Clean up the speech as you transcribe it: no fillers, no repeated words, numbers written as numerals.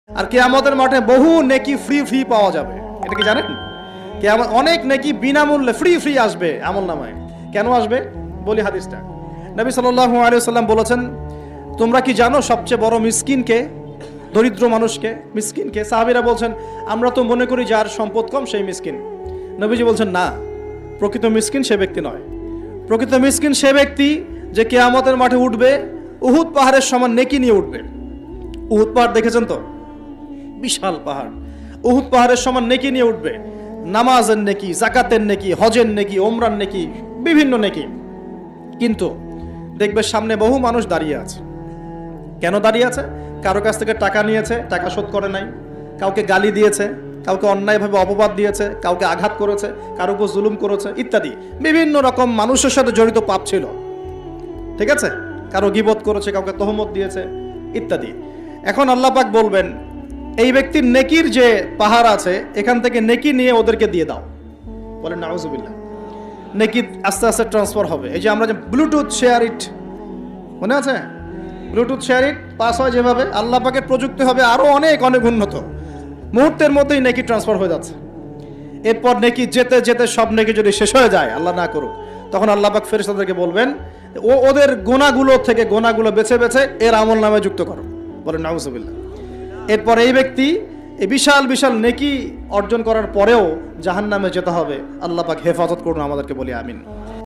আর কিয়ামতের মাঠে বহু নেকি ফ্রি ফ্রি পাওয়া যাবে। এটা কি জানেন? কিয়ামত অনেক নেকি বিনামূল্যে ফ্রি ফ্রি আসবে আমলনামায়। কেন আসবে বলি হাদিসটা। নবী সাল্লাল্লাহু আলাইহি ওয়াসাল্লাম বলেছেন, তোমরা কি জানো সবচেয়ে বড় মিসকিনকে, দরিদ্র মানুষকে, মিসকিনকে? সাহাবীরা বলছেন, আমরা তো মনে করি যার সম্পদ কম সেই মিসকিন। নবীজি বলছেন, না, প্রকৃত মিসকিন সে ব্যক্তি নয়। প্রকৃত মিসকিন সে ব্যক্তি যে কিয়ামতের মাঠে উঠবে উহুদ পাহাড়ের সমান নেকি নিয়ে উঠবে। উহুদ পাহাড় দেখেছেন তো? বিশাল পাহাড়। উহুদ পাহাড়ের সমান নেকি নিয়ে উঠবে। নামাজের নেকি, যাকাতের নেকি, হজের নেকি, ওমরার নেকি, বিভিন্ন নেকি। কিন্তু দেখবে সামনে বহু মানুষ দাঁড়িয়ে আছে। কেন দাঁড়িয়ে আছে? কারো কাছ থেকে টাকা নিয়েছে, টাকা শোধ করে নাই, কাউকে গালি দিয়েছে, কাউকে অন্যায়ভাবে অপবাদ দিয়েছে, কাউকে আঘাত করেছে, কারো উপর জুলুম করেছে ইত্যাদি। বিভিন্ন রকম মানুষের সাথে জড়িত পাপ ছিল, ঠিক আছে? কারো গীবত করেছে, কাউকে তহমত দিয়েছে ইত্যাদি। এখন আল্লাহ পাক বলবেন, এই ব্যক্তির নেকির যে পাহাড় আছে এখান থেকে নেকি নিয়ে ওদেরকে দিয়ে দাও। বলেন নাউজুবিল্লাহ। নেকি আস্তে আস্তে ট্রান্সফার হবে। এই যে আমরা যে ব্লুটুথ শেয়ার ইট, মনে আছে? ব্লুটুথ শেয়ার ইট পাস হয় যেভাবে, আল্লাহ পাকের প্রযুক্তি হবে আরো অনেক অনেক উন্নত। মুহূর্তের মধ্যেই নেকি ট্রান্সফার হয়ে যাচ্ছে। এরপর নেকি যেতে যেতে সব নেকি যদি শেষ হয়ে যায়, আল্লাহ না করুক, তখন আল্লাহ পাক ফেরেশতাদেরকে বলবেন, ওদের গোনাগুলো থেকে গোনাগুলো বেছে বেছে এর আমল নামে যুক্ত করো। বলেন নাউজুবিল্লাহ। এরপর এই ব্যক্তি এই বিশাল বিশাল নেকি অর্জন করার পরেও জাহান্নামে যেতে হবে। আল্লাহ পাক হেফাজত করুন আমাদেরকে, বলি আমিন।